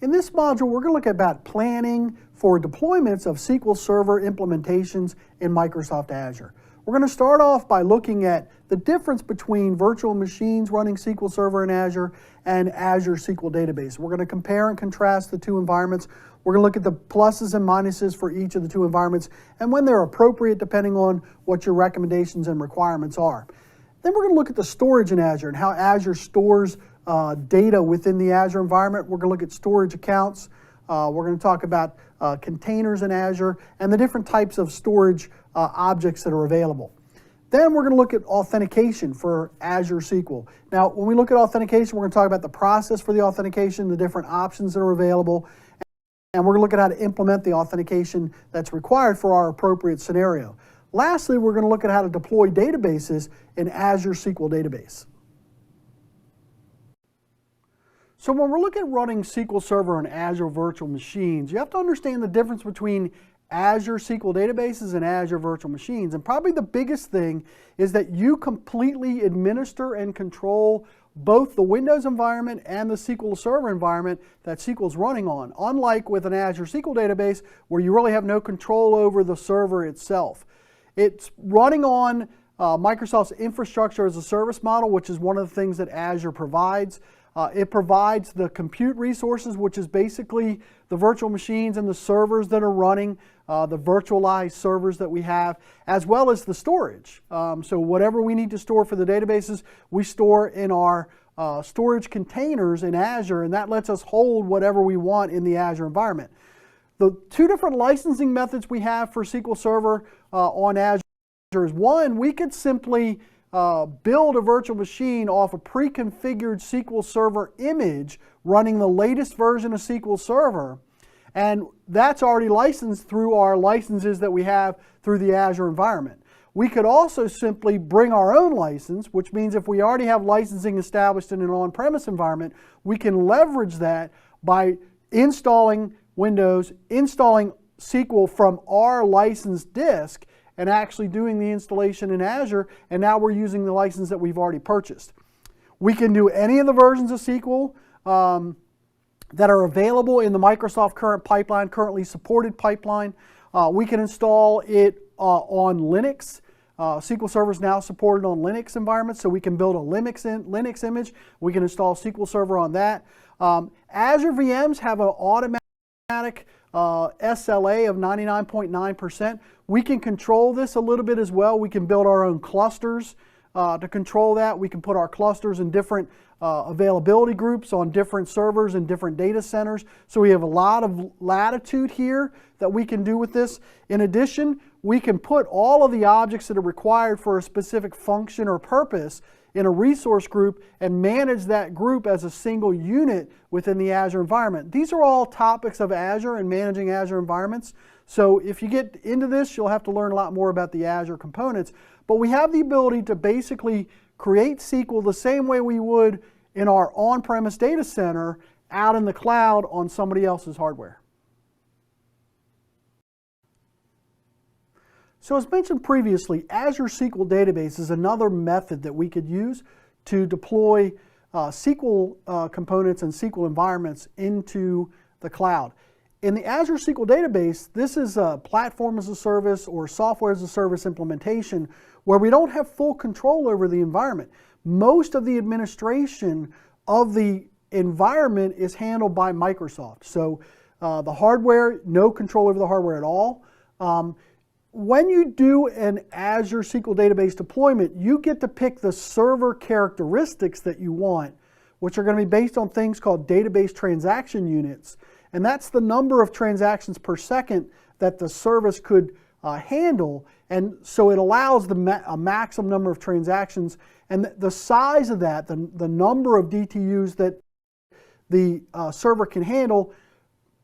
In this module, we're going to look about planning for deployments of SQL Server implementations in Microsoft Azure. We're going to start off by looking at the difference between virtual machines running SQL Server in Azure and Azure SQL Database. We're going to compare and contrast the two environments. We're going to look at the pluses and minuses for each of the two environments and when they're appropriate depending on what your recommendations and requirements are. Then we're going to look at the storage in Azure and how Azure stores data within the Azure environment. We're going to look at storage accounts. We're going to talk about containers in Azure and the different types of storage objects that are available. Then we're going to look at authentication for Azure SQL. Now, when we look at authentication, we're going to talk about the process for the authentication, the different options that are available, and we're going to look at how to implement the authentication that's required for our appropriate scenario. Lastly, we're going to look at how to deploy databases in Azure SQL Database. So when we're looking at running SQL Server on Azure virtual machines, you have to understand the difference between Azure SQL Databases and Azure virtual machines. And probably the biggest thing is that you completely administer and control both the Windows environment and the SQL Server environment that SQL is running on, unlike with an Azure SQL Database where you really have no control over the server itself. It's running on Microsoft's infrastructure as a service model, which is one of the things that Azure provides. It provides the compute resources, which is basically the virtual machines and the servers that are running, the virtualized servers that we have, as well as the storage. So whatever we need to store for the databases, we store in our storage containers in Azure, and that lets us hold whatever we want in the Azure environment. The two different licensing methods we have for SQL Server on Azure is one, we could simply build a virtual machine off a pre-configured SQL Server image running the latest version of SQL Server, and that's already licensed through our licenses that we have through the Azure environment. We could also simply bring our own license, which means if we already have licensing established in an on-premise environment, we can leverage that by installing Windows, installing SQL from our licensed disk, and actually doing the installation in Azure, and now we're using the license that we've already purchased. We can do any of the versions of SQL that are available in the Microsoft currently supported pipeline. We can install it on Linux. SQL Server is now supported on Linux environments, so we can build a Linux image. We can install SQL Server on that. Azure VMs have an automatic SLA of 99.9%. We can control this a little bit as well. We can build our own clusters to control that. We can put our clusters in different availability groups on different servers and different data centers. So we have a lot of latitude here that we can do with this. In addition, we can put all of the objects that are required for a specific function or purpose in a resource group and manage that group as a single unit within the Azure environment. These are all topics of Azure and managing Azure environments. So if you get into this, you'll have to learn a lot more about the Azure components. But we have the ability to basically create SQL the same way we would in our on-premise data center out in the cloud on somebody else's hardware. So as mentioned previously, Azure SQL Database is another method that we could use to deploy SQL components and SQL environments into the cloud. In the Azure SQL Database, this is a platform as a service or software as a service implementation where we don't have full control over the environment. Most of the administration of the environment is handled by Microsoft. So the hardware, no control over the hardware at all. When you do an Azure SQL Database deployment, you get to pick the server characteristics that you want, which are going to be based on things called database transaction units. And that's the number of transactions per second that the service could handle. And so it allows a maximum number of transactions. And the size of that, the number of DTUs that the server can handle,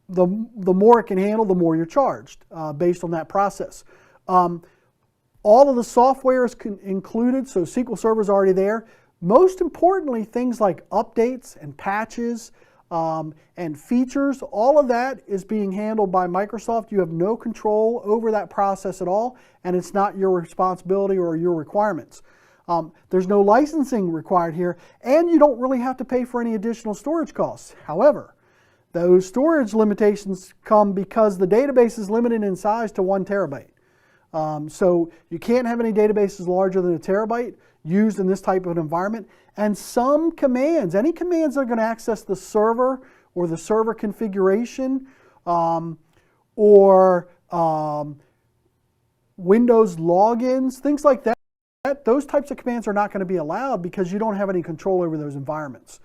the more it can handle, the more you're charged based on that process. All of the software is included, so SQL Server is already there. Most importantly, things like updates and patches and features, all of that is being handled by Microsoft. You have no control over that process at all, and it's not your responsibility or your requirements. There's no licensing required here, and you don't really have to pay for any additional storage costs. However, Those storage limitations come because the database is limited in size to 1 terabyte. So you can't have any databases larger than a terabyte used in this type of environment. And some commands, any commands that are going to access the server or the server configuration or Windows logins, things like that, those types of commands are not going to be allowed because you don't have any control over those environments.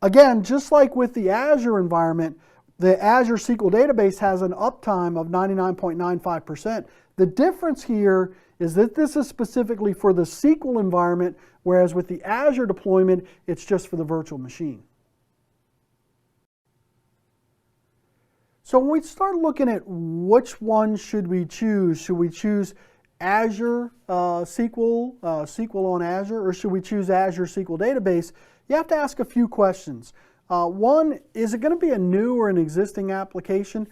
Again, just like with the Azure environment, the Azure SQL Database has an uptime of 99.95%. The difference here is that this is specifically for the SQL environment, whereas with the Azure deployment, it's just for the virtual machine. So when we start looking at which one should we choose Azure SQL, SQL on Azure, or should we choose Azure SQL Database? You have to ask a few questions. One, is it going to be a new or an existing application?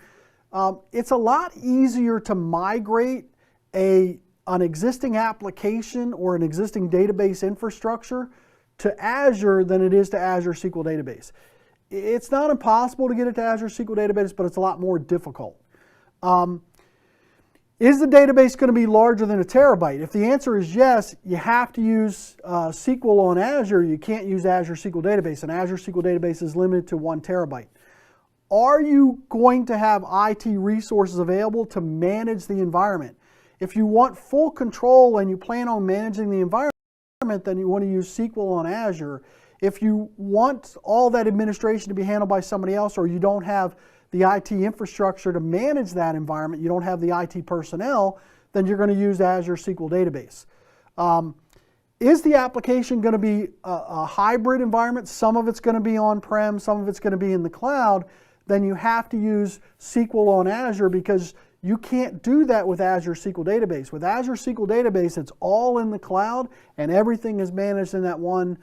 It's a lot easier to migrate an existing application or an existing database infrastructure to Azure than it is to Azure SQL Database. It's not impossible to get it to Azure SQL Database, but it's a lot more difficult. Is the database going to be larger than a terabyte? If the answer is yes, you have to use SQL on Azure. You can't use Azure SQL Database, and Azure SQL Database is limited to 1 terabyte. Are you going to have IT resources available to manage the environment? If you want full control and you plan on managing the environment, then you want to use SQL on Azure. If you want all that administration to be handled by somebody else, or you don't have the IT infrastructure to manage that environment, you don't have the IT personnel, then you're going to use Azure SQL Database. Is the application going to be a hybrid environment? Some of it's going to be on-prem, some of it's going to be in the cloud. Then you have to use SQL on Azure because you can't do that with Azure SQL Database. With Azure SQL Database, it's all in the cloud and everything is managed in that one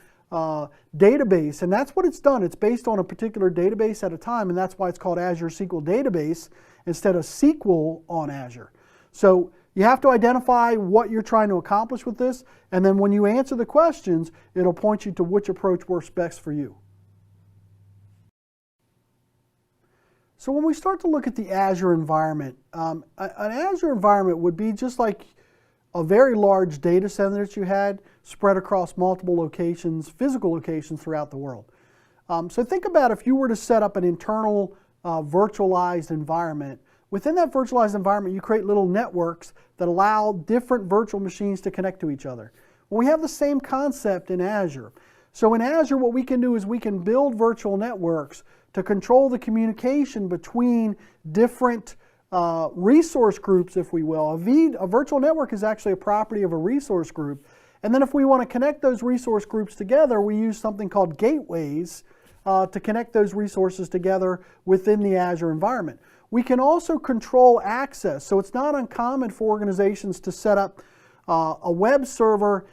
database, and that's what it's done. It's based on a particular database at a time, and that's why it's called Azure SQL Database instead of SQL on Azure. So you have to identify what you're trying to accomplish with this, and then when you answer the questions, it'll point you to which approach works best for you. So when we start to look at the Azure environment, an Azure environment would be just like a very large data center that you had spread across multiple locations, physical locations throughout the world. So think about if you were to set up an internal virtualized environment. Within that virtualized environment, you create little networks that allow different virtual machines to connect to each other. Well, we have the same concept in Azure. So in Azure, what we can do is we can build virtual networks to control the communication between different resource groups, if we will. A virtual network is actually a property of a resource group. And then if we want to connect those resource groups together, we use something called gateways to connect those resources together within the Azure environment. We can also control access. So it's not uncommon for organizations to set up a web server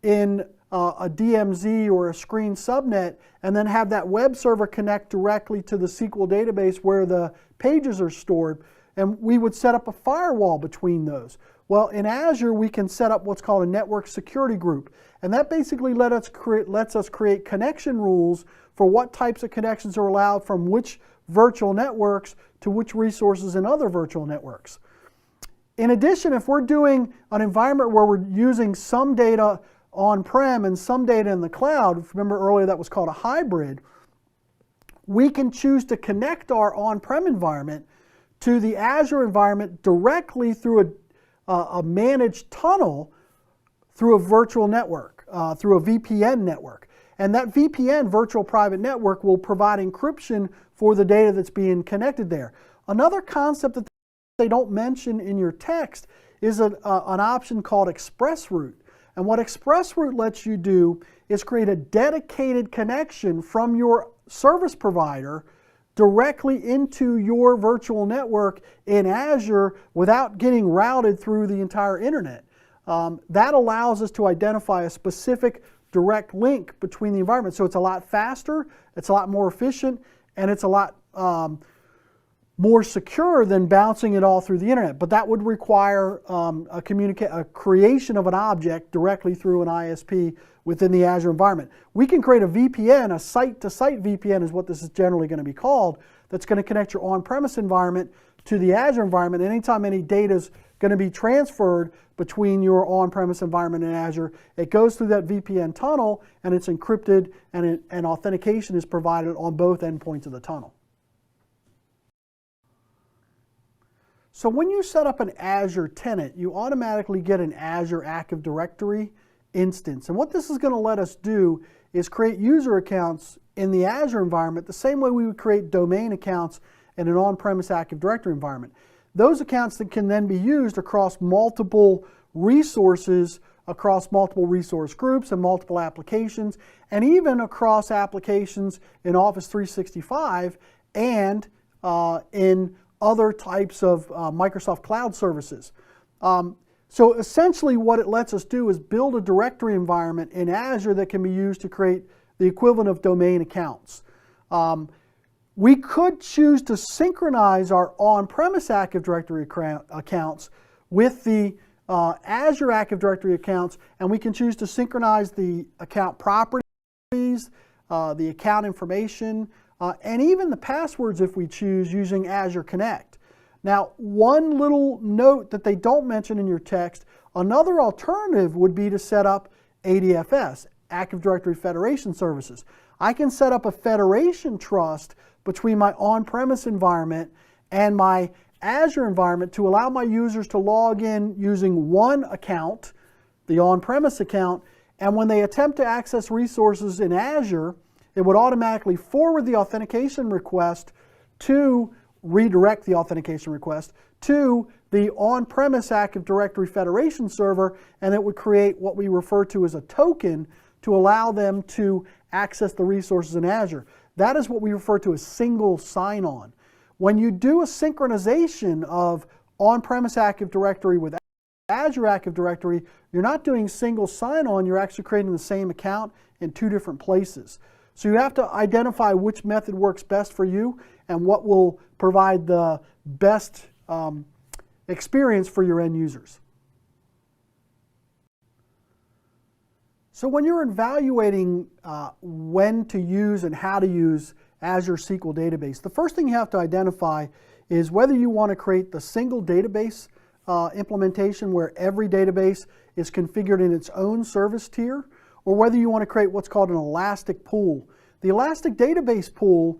in a DMZ or a screen subnet and then have that web server connect directly to the SQL database where the pages are stored, and we would set up a firewall between those. Well, in Azure, we can set up what's called a network security group, and that basically lets us create connection rules for what types of connections are allowed from which virtual networks to which resources in other virtual networks. In addition, if we're doing an environment where we're using some data on-prem and some data in the cloud, remember earlier that was called a hybrid, we can choose to connect our on-prem environment to the Azure environment directly through a managed tunnel through a virtual network, through a VPN network. And that VPN, virtual private network, will provide encryption for the data that's being connected there. Another concept that they don't mention in your text is an option called ExpressRoute. And what ExpressRoute lets you do is create a dedicated connection from your service provider directly into your virtual network in Azure without getting routed through the entire internet. That allows us to identify a specific direct link between the environments. So it's a lot faster, it's a lot more efficient, and it's a lot more secure than bouncing it all through the internet, but that would require a creation of an object directly through an ISP within the Azure environment. We can create a VPN, a site-to-site VPN is what this is generally going to be called, that's going to connect your on-premise environment to the Azure environment. Anytime any data is going to be transferred between your on-premise environment and Azure, it goes through that VPN tunnel and it's encrypted, and authentication is provided on both endpoints of the tunnel. So when you set up an Azure tenant, you automatically get an Azure Active Directory instance. And what this is going to let us do is create user accounts in the Azure environment the same way we would create domain accounts in an on-premise Active Directory environment. Those accounts that can then be used across multiple resources, across multiple resource groups and multiple applications, and even across applications in Office 365 and in other types of Microsoft Cloud services. So essentially what it lets us do is build a directory environment in Azure that can be used to create the equivalent of domain accounts. We could choose to synchronize our on-premise Active Directory accounts with the Azure Active Directory accounts, and we can choose to synchronize the account properties, the account information, and even the passwords if we choose, using Azure Connect. Now, one little note that they don't mention in your text, another alternative would be to set up ADFS, Active Directory Federation Services. I can set up a federation trust between my on-premise environment and my Azure environment to allow my users to log in using one account, the on-premise account, and when they attempt to access resources in Azure, it would automatically forward the authentication request to redirect the authentication request to the on-premise Active Directory Federation server, and it would create what we refer to as a token to allow them to access the resources in Azure. That is what we refer to as single sign-on. When you do a synchronization of on-premise Active Directory with Azure Active Directory, you're not doing single sign-on, you're actually creating the same account in two different places. So you have to identify which method works best for you and what will provide the best experience for your end users. So when you're evaluating when to use and how to use Azure SQL Database, the first thing you have to identify is whether you want to create the single database implementation where every database is configured in its own service tier, or whether you want to create what's called an elastic pool. The elastic database pool,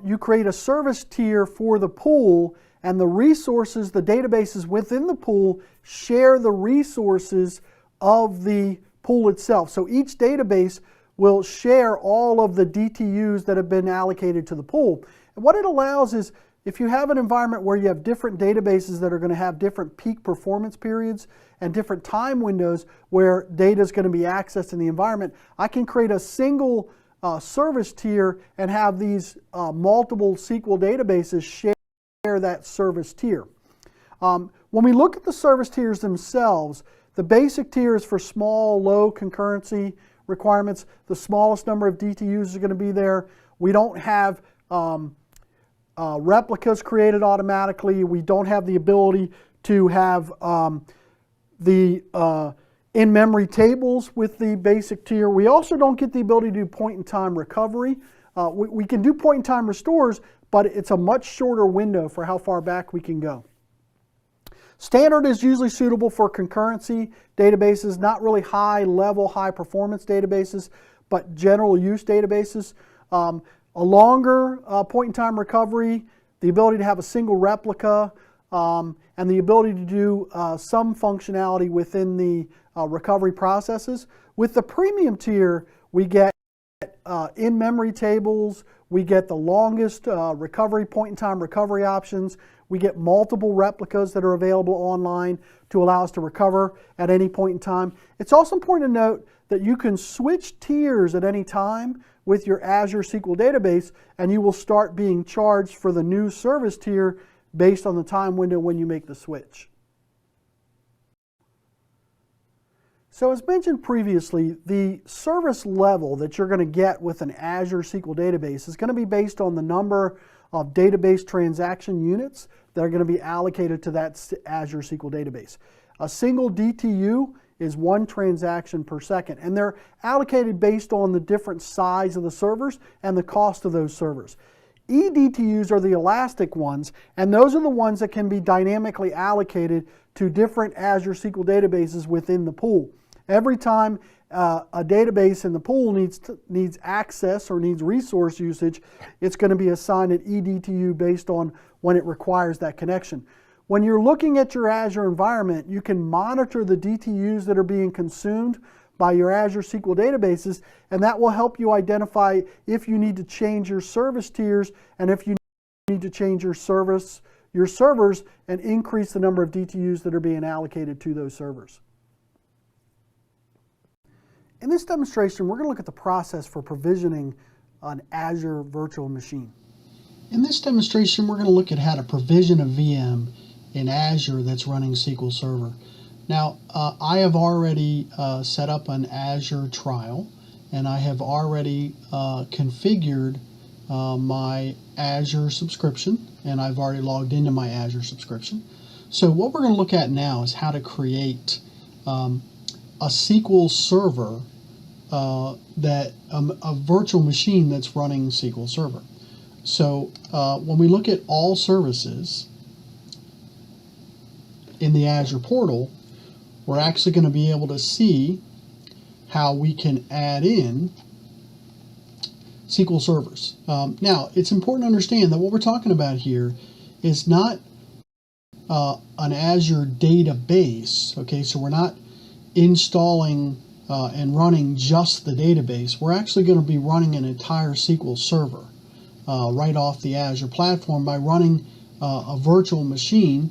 you create a service tier for the pool, and the resources, the databases within the pool, share the resources of the pool itself. So each database will share all of the DTUs that have been allocated to the pool. And what it allows is, if you have an environment where you have different databases that are going to have different peak performance periods and different time windows where data is going to be accessed in the environment, I can create a single service tier and have these multiple SQL databases share that service tier. When we look at the service tiers themselves, the basic tier is for small, low concurrency requirements. The smallest number of DTUs is going to be there. We don't have replicas created automatically. We don't have the ability to have the in-memory tables with the basic tier. We also don't get the ability to do point-in-time recovery. We can do point-in-time restores, but it's a much shorter window for how far back we can go. Standard is usually suitable for concurrency databases, not really high-level, high-performance databases, but general use databases. A longer point-in-time recovery, the ability to have a single replica, and the ability to do some functionality within the recovery processes. With the premium tier, we get in-memory tables, we get the longest recovery point-in-time recovery options, we get multiple replicas that are available online to allow us to recover at any point in time. It's also important to note that you can switch tiers at any time with your Azure SQL Database, and you will start being charged for the new service tier based on the time window when you make the switch. So as mentioned previously, the service level that you're going to get with an Azure SQL Database is going to be based on the number of database transaction units that are going to be allocated to that Azure SQL database. A single DTU is 1 transaction per second, and they're allocated based on the different size of the servers and the cost of those servers. eDTUs are the elastic ones, and those are the ones that can be dynamically allocated to different Azure SQL databases within the pool. Every time a database in the pool needs access or needs resource usage, it's going to be assigned an eDTU based on when it requires that connection. When you're looking at your Azure environment, you can monitor the DTUs that are being consumed by your Azure SQL databases, and that will help you identify if you need to change your service tiers and if you need to change your servers and increase the number of DTUs that are being allocated to those servers. In this demonstration, we're going to look at the process for provisioning an Azure virtual machine. In this demonstration, we're going to look at how to provision a VM in Azure that's running SQL Server. Now, I have already set up an Azure trial, and I have already configured my Azure subscription, and I've already logged into my Azure subscription. So what we're going to look at now is how to create a SQL Server, a virtual machine that's running SQL Server. So when we look at all services in the Azure portal, we're actually going to be able to see how we can add in SQL servers. Now, it's important to understand that what we're talking about here is not an Azure database. Okay, so we're not installing and running just the database. We're actually going to be running an entire SQL server right off the Azure platform by running a virtual machine,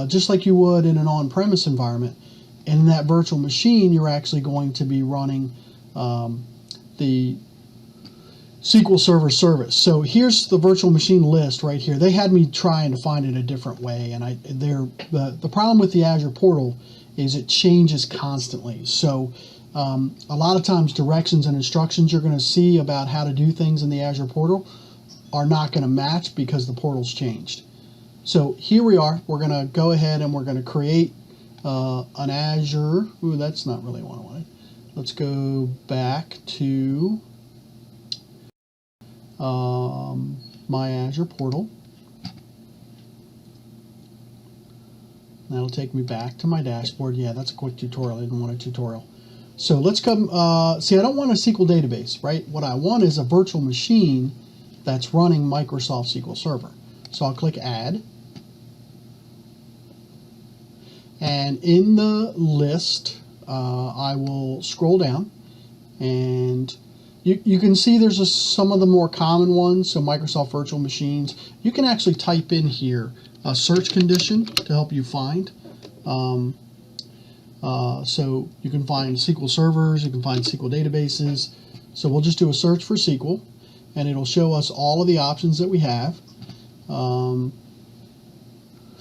just like you would in an on-premise environment. And in that virtual machine, you're actually going to be running the SQL Server service. So here's the virtual machine list right here. They had me trying to find it a different way, and the problem with the Azure portal is it changes constantly. So a lot of times directions and instructions you're going to see about how to do things in the Azure portal are not going to match because the portal's changed. So here we are. We're going to go ahead and we're going to create an Azure. Ooh, that's not really what I wanted. Let's go back to my Azure portal. That'll take me back to my dashboard. Yeah, that's a quick tutorial. I didn't want a tutorial. So let's come, see, I don't want a SQL database, right? What I want is a virtual machine that's running Microsoft SQL Server. So I'll click Add. And in the list, I will scroll down, and you can see there's some of the more common ones, so Microsoft Virtual Machines. You can actually type in here a search condition to help you find. So you can find SQL servers, you can find SQL databases. So we'll just do a search for SQL, and it'll show us all of the options that we have.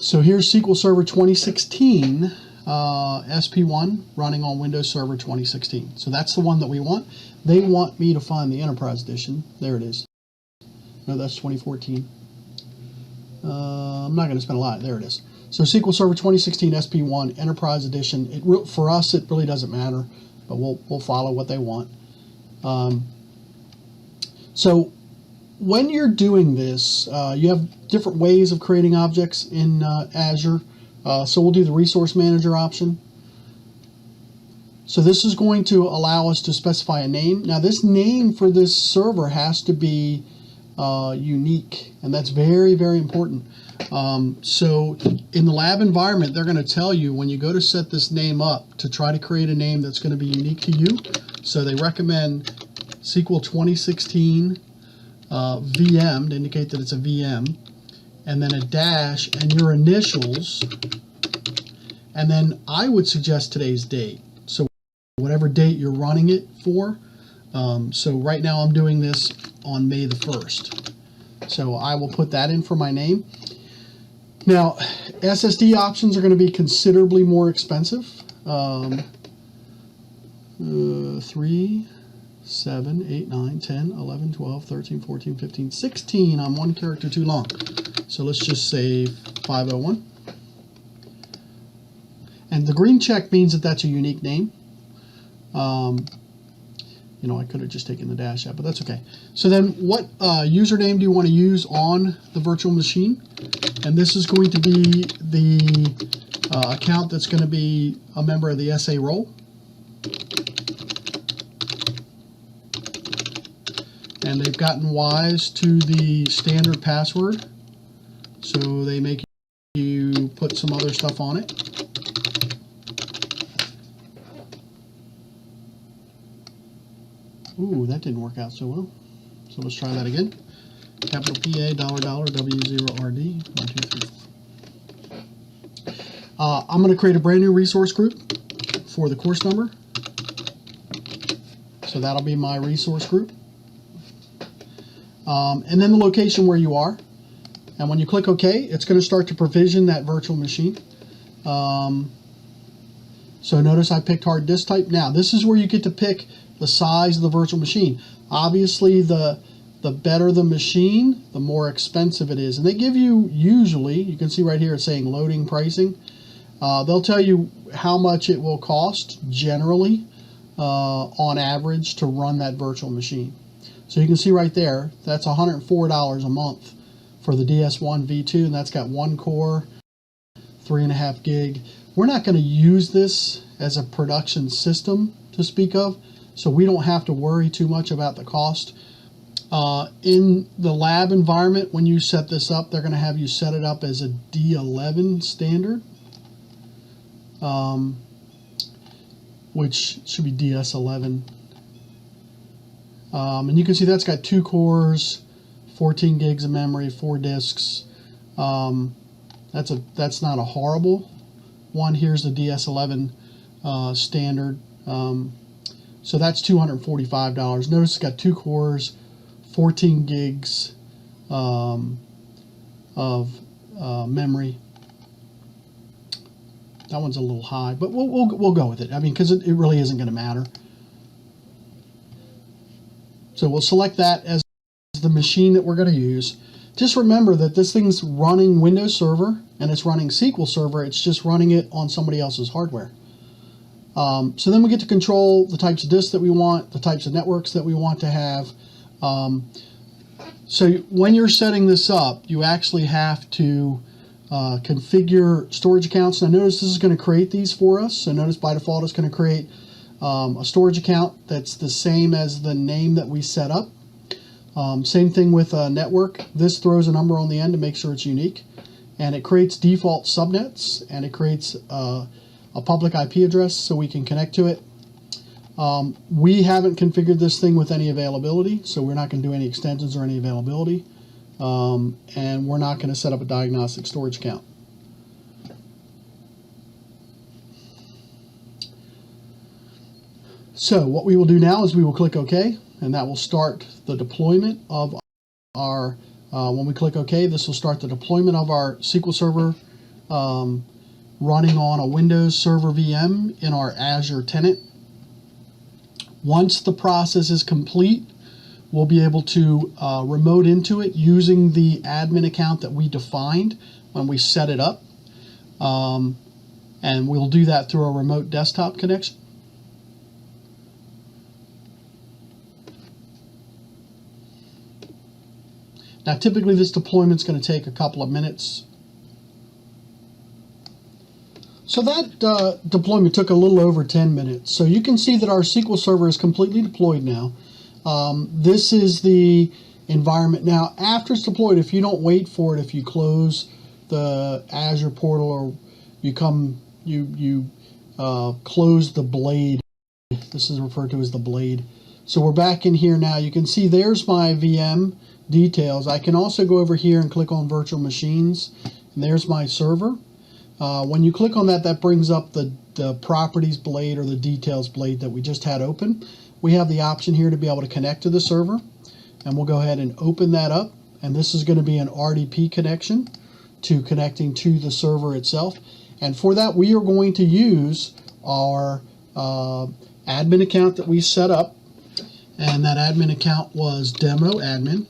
So here's SQL Server 2016, SP1, running on Windows Server 2016. So that's the one that we want. They want me to find the Enterprise Edition. There it is. No, that's 2014. I'm not going to spend a lot. There it is. So SQL Server 2016 SP1 Enterprise Edition. For us, it really doesn't matter, but we'll follow what they want. So when you're doing this, you have different ways of creating objects in Azure. So we'll do the Resource Manager option. So this is going to allow us to specify a name. Now this name for this server has to be unique, and that's very, very important. So in the lab environment, they're going to tell you when you go to set this name up to try to create a name that's going to be unique to you. So they recommend SQL 2016 VM to indicate that it's a VM, and then a dash and your initials, and then I would suggest today's date. So whatever date you're running it for. So right now I'm doing this on May the 1st. So I will put that in for my name. Now, SSD options are going to be considerably more expensive. 3, 7, 8, 9, 10, 11, 12, 13, 14, 15, 16. I'm one character too long. So let's just say 501. And the green check means that that's a unique name. You know, I could have just taken the dash out, but that's okay. So then what username do you want to use on the virtual machine? And this is going to be the account that's going to be a member of the SA role. And they've gotten wise to the standard password, so they make you put some other stuff on it. Ooh, that didn't work out so well. So let's try that again. Capital PA, $W0RD, 1, 2, 3, 4. I'm going to create a brand new resource group for the course number. So that'll be my resource group. And then the location where you are. And when you click OK, it's going to start to provision that virtual machine. So notice I picked hard disk type. Now, this is where you get to pick the size of the virtual machine. Obviously, the better the machine, the more expensive it is. And they give you, usually, you can see right here it's saying loading pricing. They'll tell you how much it will cost, generally, on average, to run that virtual machine. So you can see right there, that's $104 a month for the DS1 V2, and that's got 1 core, 3.5 gig. We're not going to use this as a production system to speak of, so we don't have to worry too much about the cost. In the lab environment, when you set this up, they're going to have you set it up as a D11 standard, which should be DS11. And you can see that's got 2 cores, 14 gigs of memory, 4 disks. That's not a horrible one. Here's the DS11 standard. So that's $245. Notice it's got 2 cores, 14 gigs of memory. That one's a little high, but we'll go with it. I mean, because it really isn't going to matter. So we'll select that as the machine that we're going to use. Just remember that this thing's running Windows Server and it's running SQL Server. It's just running it on somebody else's hardware. So then we get to control the types of disks that we want, the types of networks that we want to have. So when you're setting this up, you actually have to configure storage accounts. Now notice this is going to create these for us. So notice by default it's going to create a storage account that's the same as the name that we set up. Same thing with a network. This throws a number on the end to make sure it's unique. And it creates default subnets, and it creates a public IP address so we can connect to it. We haven't configured this thing with any availability, so we're not going to do any extensions or any availability. And we're not going to set up a diagnostic storage account. So what we will do now is we will click OK, and that will start the deployment of our, when we click OK, this will start the deployment of our SQL Server running on a Windows Server VM in our Azure tenant. Once the process is complete, we'll be able to remote into it using the admin account that we defined when we set it up. And we'll do that through a remote desktop connection. Now typically this deployment is going to take a couple of minutes. So that deployment took a little over 10 minutes. So you can see that our SQL Server is completely deployed now. This is the environment. Now after it's deployed, if you don't wait for it, if you close the Azure portal or you close the blade, this is referred to as the blade. So we're back in here now. You can see there's my VM details. I can also go over here and click on virtual machines, and there's my server. When you click on that, that brings up the properties blade or the details blade that we just had open. We have the option here to be able to connect to the server, and we'll go ahead and open that up, and this is going to be an RDP connection to connecting to the server itself. And for that, we are going to use our admin account that we set up. And that admin account was demo admin.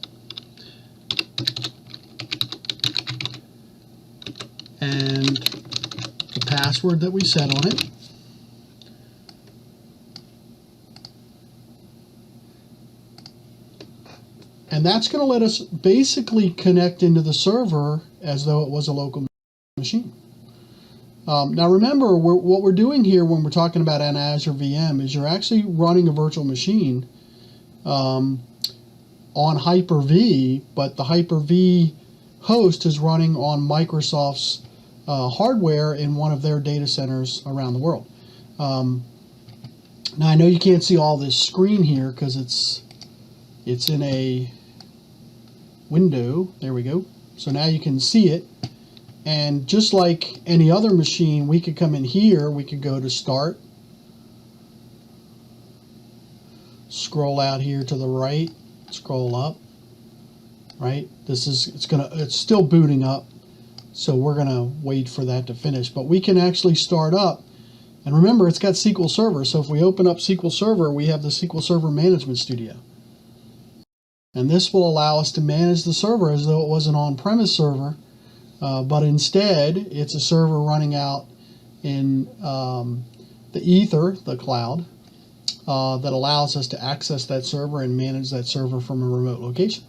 And the password that we set on it. And that's going to let us basically connect into the server as though it was a local machine. Now remember, what we're doing here when we're talking about an Azure VM is you're actually running a virtual machine on Hyper-V, but the Hyper-V host is running on Microsoft's hardware in one of their data centers around the world. Now I know you can't see all this screen here because it's in a window. There we go. So now you can see it. And just like any other machine, we could come in here, we could go to Start, scroll out here to the right, scroll up, right? It's still booting up, so we're gonna wait for that to finish. But we can actually start up, and remember, it's got SQL Server. So if we open up SQL Server, we have the SQL Server Management Studio. And this will allow us to manage the server as though it was an on-premise server. But instead, it's a server running out in the Ether, the cloud, that allows us to access that server and manage that server from a remote location.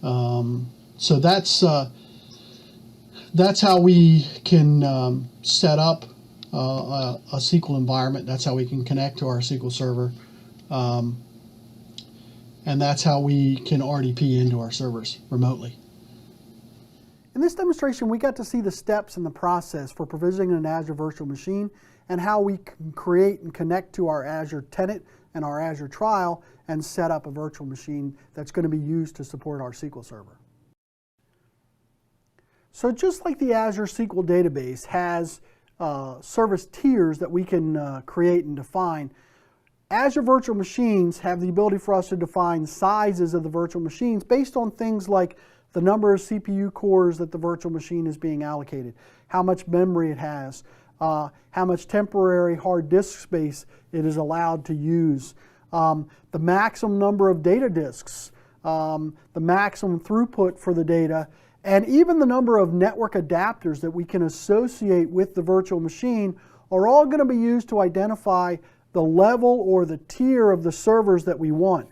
So that's how we can set up a SQL environment. That's how we can connect to our SQL server. And that's how we can RDP into our servers remotely. In this demonstration, we got to see the steps in the process for provisioning an Azure virtual machine and how we can create and connect to our Azure tenant and our Azure trial and set up a virtual machine that's going to be used to support our SQL server. So just like the Azure SQL Database has service tiers that we can create and define, Azure virtual machines have the ability for us to define sizes of the virtual machines based on things like the number of CPU cores that the virtual machine is being allocated, how much memory it has, how much temporary hard disk space it is allowed to use, the maximum number of data disks, the maximum throughput for the data, and even the number of network adapters that we can associate with the virtual machine are all going to be used to identify the level or the tier of the servers that we want.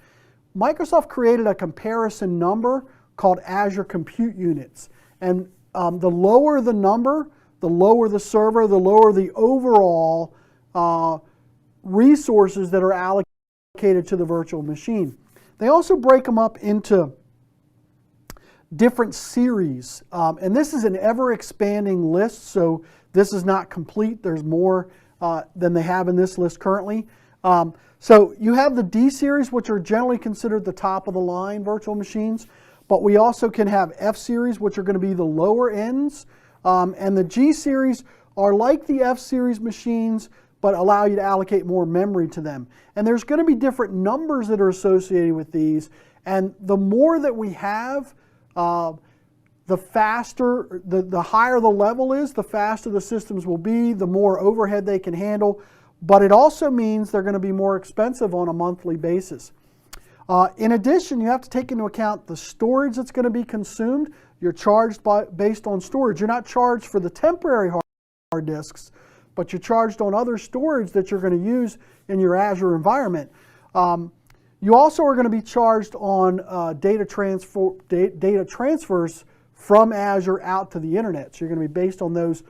Microsoft created a comparison number called Azure Compute Units. And the lower the number, the lower the server, the lower the overall resources that are allocated to the virtual machine. They also break them up into different series. And this is an ever-expanding list, so this is not complete. There's more than they have in this list currently. So you have the D series, which are generally considered the top of the line virtual machines. But we also can have F series, which are going to be the lower ends. And the G series are like the F series machines, but allow you to allocate more memory to them. And there's going to be different numbers that are associated with these. And the more that we have, the faster, the higher the level is, the faster the systems will be, the more overhead they can handle. But it also means they're going to be more expensive on a monthly basis. In addition, you have to take into account the storage that's going to be consumed. You're charged based on storage. You're not charged for the temporary hard disks, but you're charged on other storage that you're going to use in your Azure environment. You also are going to be charged on data transfers from Azure out to the internet. So you're going to be based on those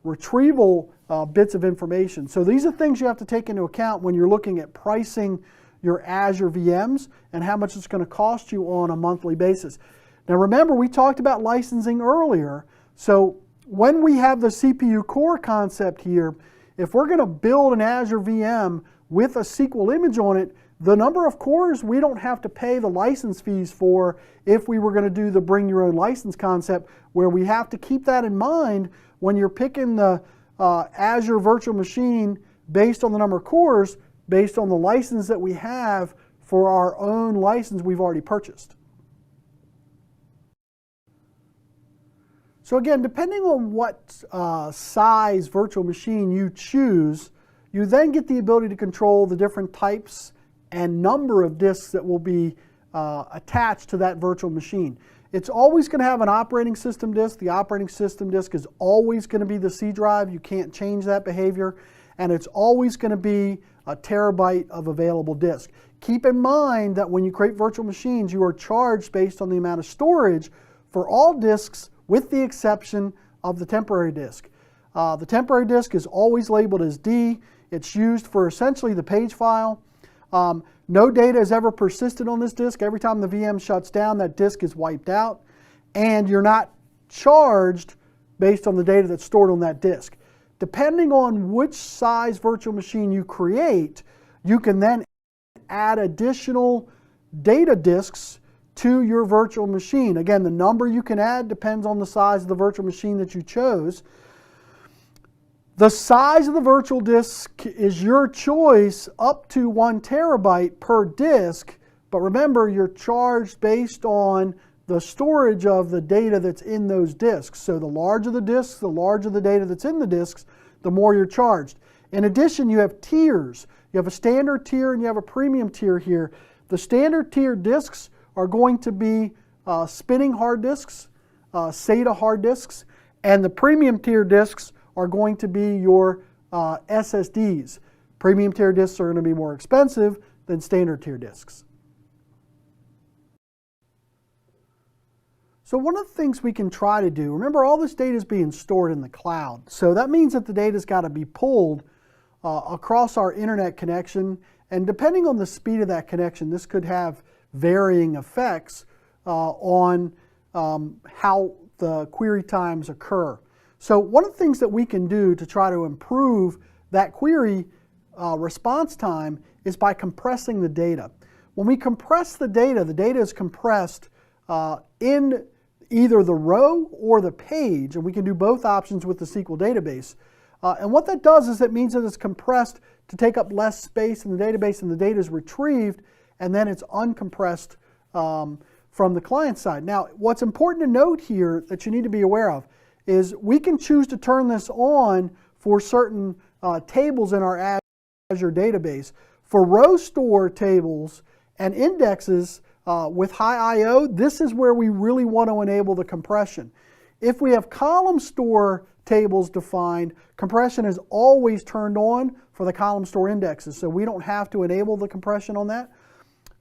retrieval bits of information. So these are things you have to take into account when you're looking at pricing your Azure VMs and how much it's going to cost you on a monthly basis. Now remember, we talked about licensing earlier. So when we have the CPU core concept here, if we're going to build an Azure VM with a SQL image on it, the number of cores we don't have to pay the license fees for if we were going to do the bring your own license concept, where we have to keep that in mind when you're picking the Azure virtual machine based on the number of cores, based on the license that we have for our own license we've already purchased. So again, depending on what size virtual machine you choose, you then get the ability to control the different types and number of disks that will be attached to that virtual machine. It's always going to have an operating system disk. The operating system disk is always going to be the C drive. You can't change that behavior. And it's always going to be a terabyte of available disk. Keep in mind that when you create virtual machines, you are charged based on the amount of storage for all disks with the exception of the temporary disk. The temporary disk is always labeled as D. It's used for essentially the page file. No data is ever persisted on this disk. Every time the VM shuts down, that disk is wiped out, and you're not charged based on the data that's stored on that disk. Depending on which size virtual machine you create, you can then add additional data disks to your virtual machine. Again, the number you can add depends on the size of the virtual machine that you chose. The size of the virtual disk is your choice, up to 1 terabyte per disk, but remember, you're charged based on the storage of the data that's in those disks. So the larger the disks, the larger the data that's in the disks, the more you're charged. In addition, you have tiers. You have a standard tier and you have a premium tier here. The standard tier disks are going to be spinning hard disks, SATA hard disks, and the premium tier disks are going to be your SSDs. Premium tier disks are going to be more expensive than standard tier disks. So one of the things we can try to do, remember all this data is being stored in the cloud. So that means that the data's got to be pulled across our internet connection, and depending on the speed of that connection, this could have varying effects on how the query times occur. So one of the things that we can do to try to improve that query response time is by compressing the data. When we compress the data is compressed in either the row or the page, and we can do both options with the SQL database. And what that does is it means that it's compressed to take up less space in the database, and the data is retrieved, and then it's uncompressed from the client side. Now, what's important to note here that you need to be aware of is we can choose to turn this on for certain tables in our Azure database. For row store tables and indexes with high I/O, this is where we really want to enable the compression. If we have column store tables defined, compression is always turned on for the column store indexes, so we don't have to enable the compression on that.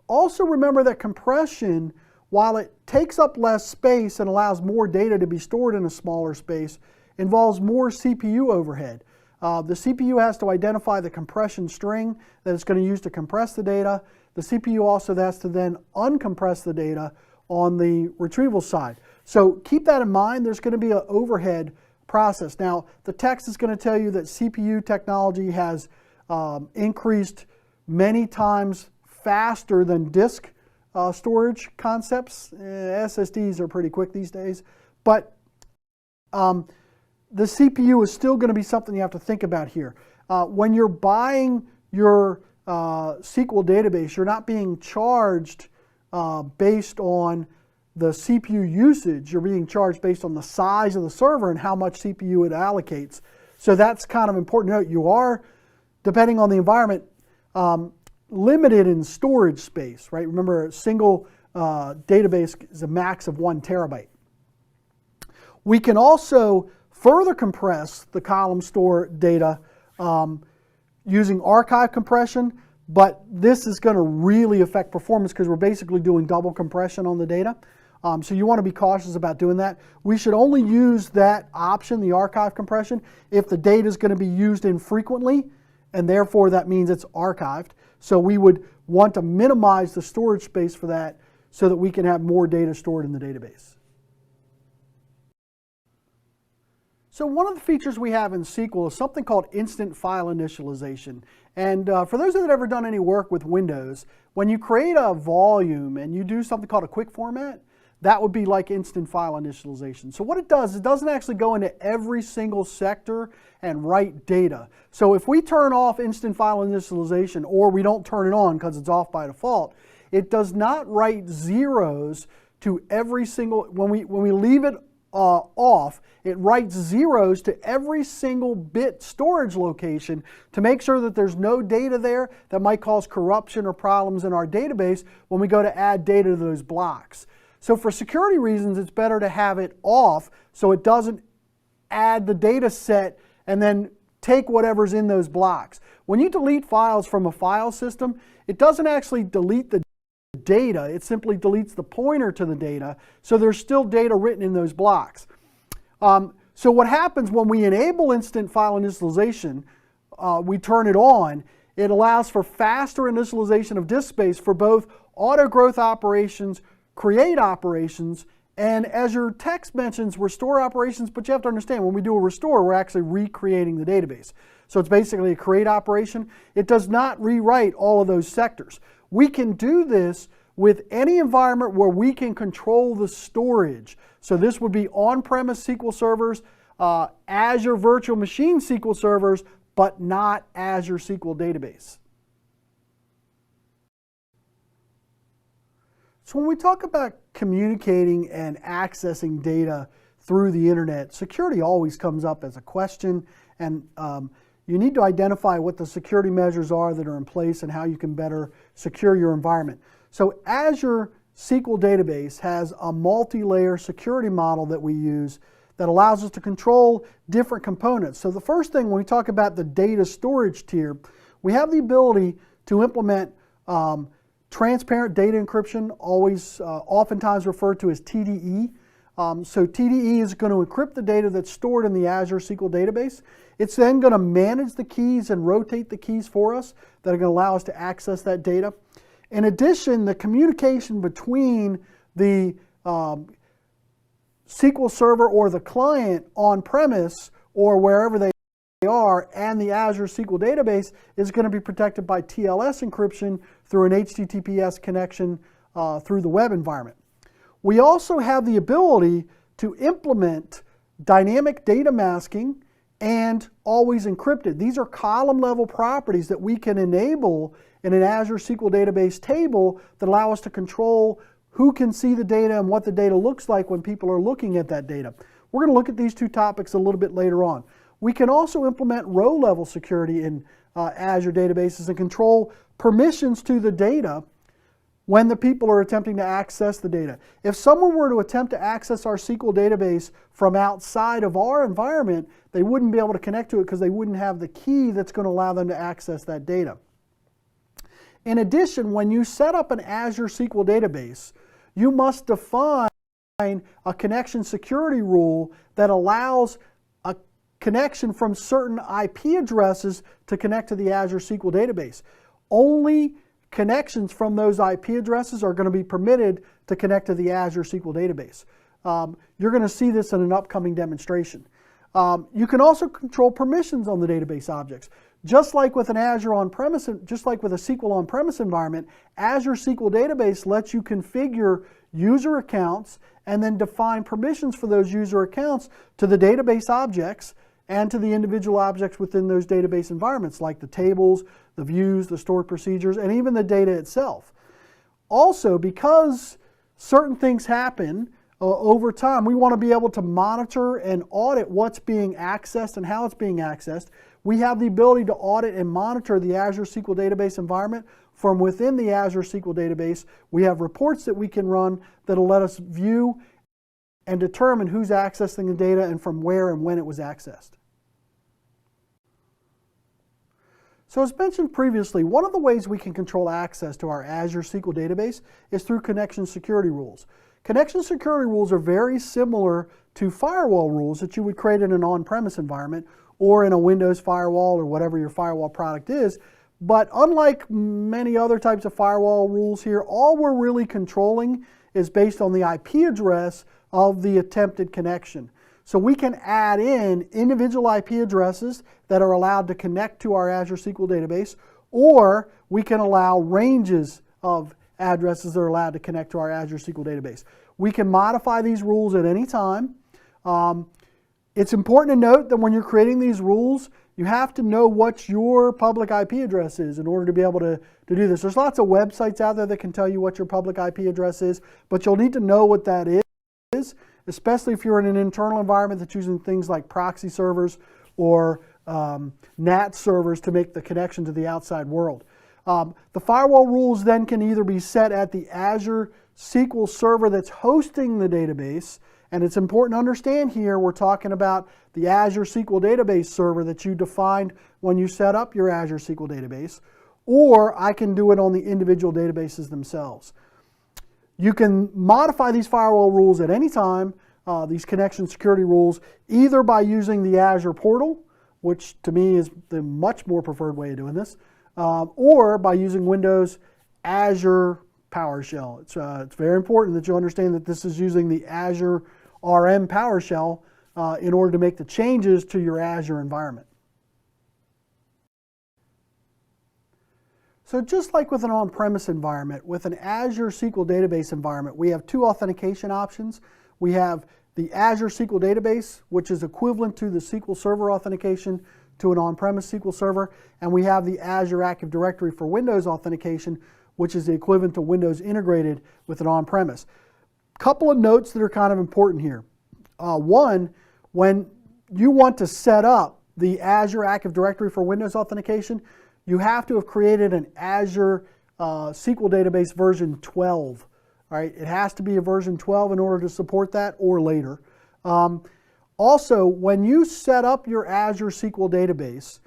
Also remember that compression, while it takes up less space and allows more data to be stored in a smaller space, involves more CPU overhead. The CPU has to identify the compression string that it's going to use to compress the data. The CPU also has to then uncompress the data on the retrieval side. So keep that in mind. There's going to be an overhead process. Now, the text is going to tell you that CPU technology has increased many times faster than disk storage concepts. SSDs are pretty quick these days, but the CPU is still going to be something you have to think about here. When you're buying your SQL database, you're not being charged based on the CPU usage. You're being charged based on the size of the server and how much CPU it allocates. So that's kind of important to note. You are, depending on the environment, limited in storage space, right? Remember, a single database is a max of 1 terabyte. We can also further compress the column store data using archive compression, but this is going to really affect performance because we're basically doing double compression on the data. So you want to be cautious about doing that. We should only use that option, the archive compression, if the data is going to be used infrequently, and therefore that means it's archived. So we would want to minimize the storage space for that so that we can have more data stored in the database. So one of the features we have in SQL is something called instant file initialization. And for those that have ever done any work with Windows, when you create a volume and you do something called a quick format, that would be like instant file initialization. So what it does, it doesn't actually go into every single sector and write data. So if we turn off instant file initialization, or we don't turn it on because it's off by default, it does not write zeros to every single, when we leave it off, it writes zeros to every single bit storage location to make sure that there's no data there that might cause corruption or problems in our database when we go to add data to those blocks. So for security reasons, it's better to have it off so it doesn't add the data set and then take whatever's in those blocks. When you delete files from a file system, it doesn't actually delete the data, it simply deletes the pointer to the data, so there's still data written in those blocks. So what happens when we enable instant file initialization, we turn it on, it allows for faster initialization of disk space for both auto growth operations, create operations, and as your text mentions, restore operations, but you have to understand when we do a restore, we're actually recreating the database. So it's basically a create operation. It does not rewrite all of those sectors. We can do this with any environment where we can control the storage. So this would be on-premise SQL servers, Azure Virtual Machine SQL servers, but not Azure SQL Database. So when we talk about communicating and accessing data through the internet, security always comes up as a question, and you need to identify what the security measures are that are in place and how you can better secure your environment. So Azure SQL Database has a multi-layer security model that we use that allows us to control different components. So the first thing, when we talk about the data storage tier, we have the ability to implement transparent data encryption, oftentimes referred to as TDE. So TDE is going to encrypt the data that's stored in the Azure SQL Database. It's then going to manage the keys and rotate the keys for us that are going to allow us to access that data. In addition, the communication between the SQL server or the client on-premise or wherever they are and the Azure SQL Database is going to be protected by TLS encryption through an HTTPS connection through the web environment. We also have the ability to implement dynamic data masking and always encrypted. These are column level properties that we can enable in an Azure SQL Database table that allow us to control who can see the data and what the data looks like when people are looking at that data. We're going to look at these two topics a little bit later on. We can also implement row level security in Azure databases and control permissions to the data when the people are attempting to access the data. If someone were to attempt to access our SQL database from outside of our environment, they wouldn't be able to connect to it because they wouldn't have the key that's going to allow them to access that data. In addition, when you set up an Azure SQL database, you must define a connection security rule that allows a connection from certain IP addresses to connect to the Azure SQL database. Only connections from those IP addresses are going to be permitted to connect to the Azure SQL database. You're going to see this in an upcoming demonstration. You can also control permissions on the database objects. Just like with an Azure on-premise, just like with a SQL on-premise environment, Azure SQL Database lets you configure user accounts and then define permissions for those user accounts to the database objects and to the individual objects within those database environments, like the tables, the views, the stored procedures, and even the data itself. Also, because certain things happen over time, we want to be able to monitor and audit what's being accessed and how it's being accessed. We have the ability to audit and monitor the Azure SQL Database environment from within the Azure SQL Database. We have reports that we can run that'll let us view and determine who's accessing the data and from where and when it was accessed. So as mentioned previously, one of the ways we can control access to our Azure SQL Database is through connection security rules. Connection security rules are very similar to firewall rules that you would create in an on-premise environment or in a Windows firewall or whatever your firewall product is. But unlike many other types of firewall rules here, all we're really controlling is based on the IP address of the attempted connection. So we can add in individual IP addresses that are allowed to connect to our Azure SQL Database, or we can allow ranges of addresses that are allowed to connect to our Azure SQL Database. We can modify these rules at any time. It's important to note that when you're creating these rules, you have to know what your public IP address is in order to be able to do this. There's lots of websites out there that can tell you what your public IP address is, but you'll need to know what that is. especially if you're in an internal environment that's using things like proxy servers or NAT servers to make the connection to the outside world. The firewall rules then can either be set at the Azure SQL server that's hosting the database, and it's important to understand here we're talking about the Azure SQL Database server that you defined when you set up your Azure SQL Database, or I can do it on the individual databases themselves. You can modify these firewall rules at any time, these connection security rules, either by using the Azure portal, which to me is the much more preferred way of doing this, or by using Windows Azure PowerShell. It's very important that you understand that this is using the Azure RM PowerShell in order to make the changes to your Azure environment. So just like with an on-premise environment, with an Azure SQL Database environment, we have two authentication options. We have the Azure SQL Database, which is equivalent to the SQL Server authentication to an on-premise SQL Server, and we have the Azure Active Directory for Windows authentication, which is the equivalent to Windows integrated with an on-premise. Couple of notes that are kind of important here. One, when you want to set up the Azure Active Directory for Windows authentication, you have to have created an Azure SQL Database version 12. All right, it has to be a version 12 in order to support that, or later. Also, when you set up your Azure SQL Database,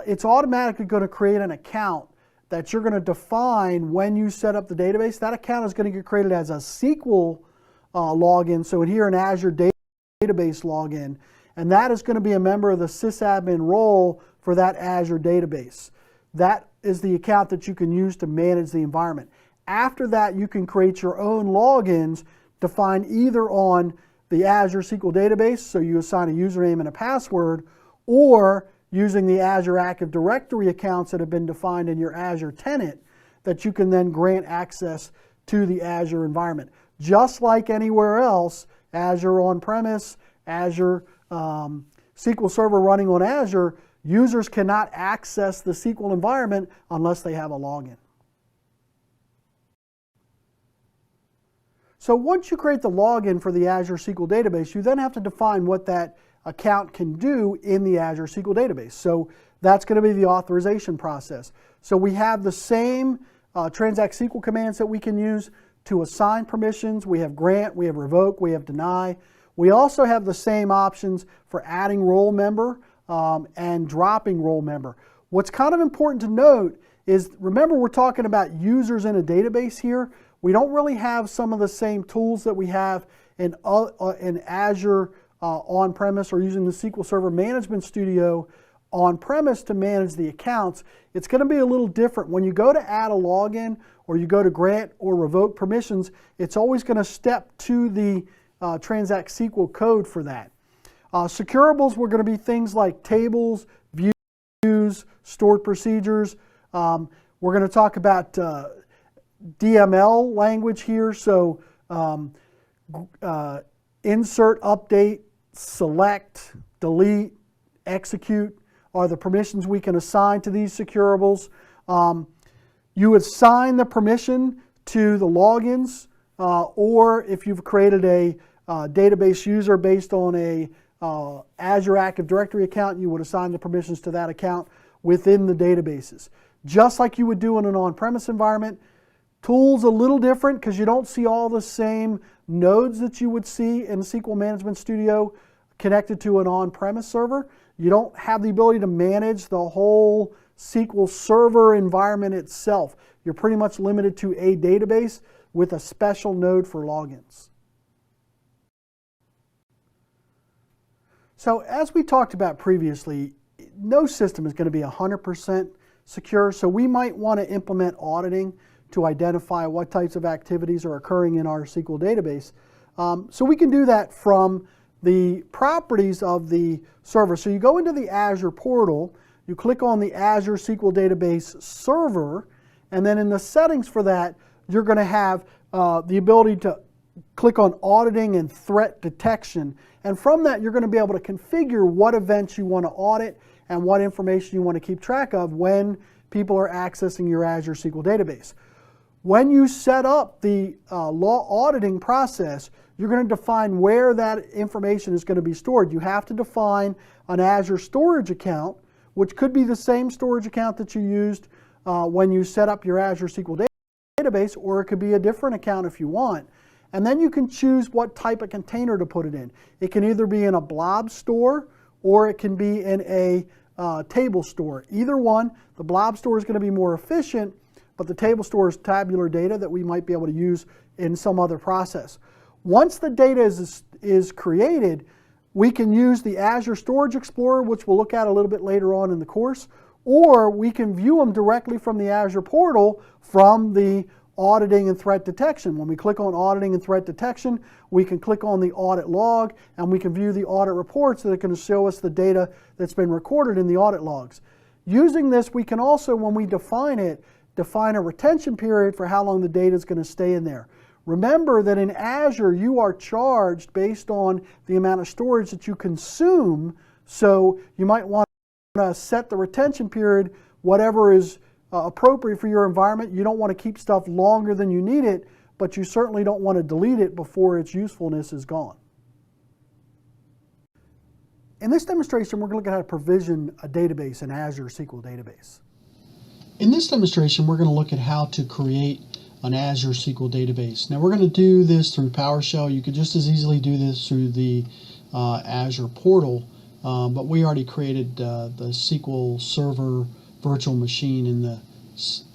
it's automatically going to create an account that you're going to define when you set up the database. That account is going to get created as a SQL login, so in here an Azure Database login, and that is going to be a member of the sysadmin role for that Azure database. That is the account that you can use to manage the environment. After that, you can create your own logins defined either on the Azure SQL Database, so you assign a username and a password, or using the Azure Active Directory accounts that have been defined in your Azure tenant that you can then grant access to the Azure environment. Just like anywhere else, Azure on-premise, Azure SQL Server running on Azure, users cannot access the SQL environment unless they have a login. So once you create the login for the Azure SQL Database, you then have to define what that account can do in the Azure SQL Database. So that's going to be the authorization process. So we have the same transact SQL commands that we can use to assign permissions. We have grant, we have revoke, we have deny. We also have the same options for adding role member and dropping role member. What's kind of important to note is, remember, we're talking about users in a database here. We don't really have some of the same tools that we have in Azure on-premise or using the SQL Server Management Studio on-premise to manage the accounts. It's going to be a little different. When you go to add a login or you go to grant or revoke permissions, it's always going to step to the transact SQL code for that. Securables were going to be things like tables, views, stored procedures. We're going to talk about DML language here, so insert, update, select, delete, execute are the permissions we can assign to these securables. You assign the permission to the logins, or if you've created a database user based on a Azure Active Directory account, you would assign the permissions to that account within the databases. Just like you would do in an on-premise environment. Tools a little different because you don't see all the same nodes that you would see in SQL Management Studio connected to an on-premise server. You don't have the ability to manage the whole SQL Server environment itself. You're pretty much limited to a database with a special node for logins. So as we talked about previously, no system is going to be 100% secure, so we might want to implement auditing to identify what types of activities are occurring in our SQL database. So we can do that from the properties of the server. So you go into the Azure portal, you click on the Azure SQL Database server, and then in the settings for that, you're going to have the ability to click on auditing and threat detection. And from that, you're going to be able to configure what events you want to audit and what information you want to keep track of when people are accessing your Azure SQL Database. When you set up the law auditing process, you're going to define where that information is going to be stored. You have to define an Azure storage account, which could be the same storage account that you used when you set up your Azure SQL database, or it could be a different account if you want. And then you can choose what type of container to put it in. It can either be in a blob store or it can be in a table store. Either one. The blob store is going to be more efficient, but the table store is tabular data that we might be able to use in some other process. Once the data is created, we can use the Azure Storage Explorer, which we'll look at a little bit later on in the course, or we can view them directly from the Azure portal from the auditing and threat detection. When we click on auditing and threat detection, we can click on the audit log and we can view the audit reports that are going to show us the data that's been recorded in the audit logs. Using this, we can also, when we define it, define a retention period for how long the data is going to stay in there. Remember that in Azure, you are charged based on the amount of storage that you consume, so you might want to set the retention period, whatever is appropriate for your environment. You don't want to keep stuff longer than you need it, but you certainly don't want to delete it before its usefulness is gone. In this demonstration, we're going to look at how to provision a database in Azure SQL Database. In this demonstration, we're going to look at how to create an Azure SQL database. Now, we're going to do this through PowerShell. You could just as easily do this through the Azure portal, but we already created the SQL Server virtual machine in the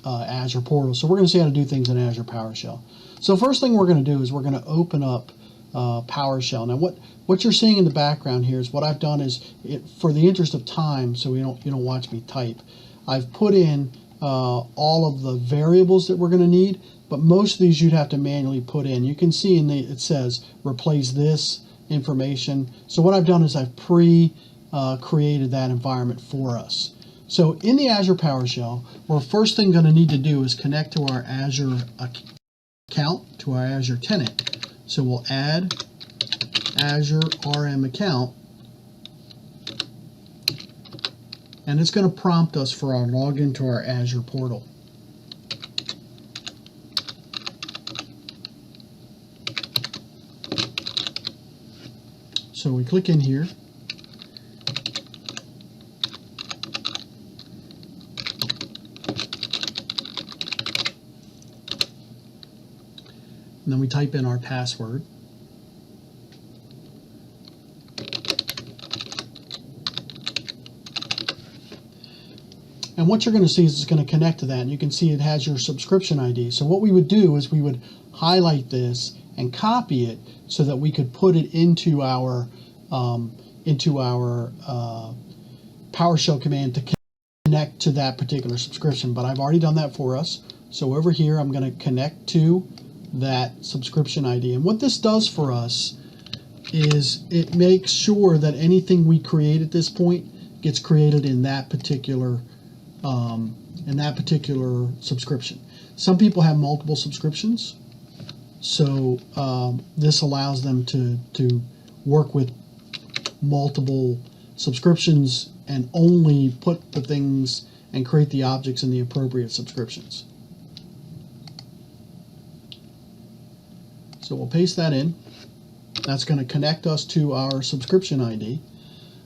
Azure portal. So we're going to see how to do things in Azure PowerShell. So first thing we're going to do is we're going to open up PowerShell. Now what you're seeing in the background here is what I've done is, for the interest of time, so you don't watch me type, I've put in all of the variables that we're going to need, but most of these you'd have to manually put in. You can see it says replace this information. So what I've done is I've created that environment for us. So in the Azure PowerShell, we're first thing going to need to do is connect to our Azure account, to our Azure tenant. So we'll add Azure RM account, and it's going to prompt us for our login to our Azure portal. So we click in here. And then we type in our password. And what you're going to see is it's going to connect to that, and you can see it has your subscription ID. So what we would do is we would highlight this and copy it so that we could put it into our PowerShell command to connect to that particular subscription. But I've already done that for us. So over here, I'm going to connect to that subscription ID. And what this does for us is it makes sure that anything we create at this point gets created in that particular subscription. Some people have multiple subscriptions, so this allows them to work with multiple subscriptions and only put the things and create the objects in the appropriate subscriptions. So we'll paste that in. That's going to connect us to our subscription ID.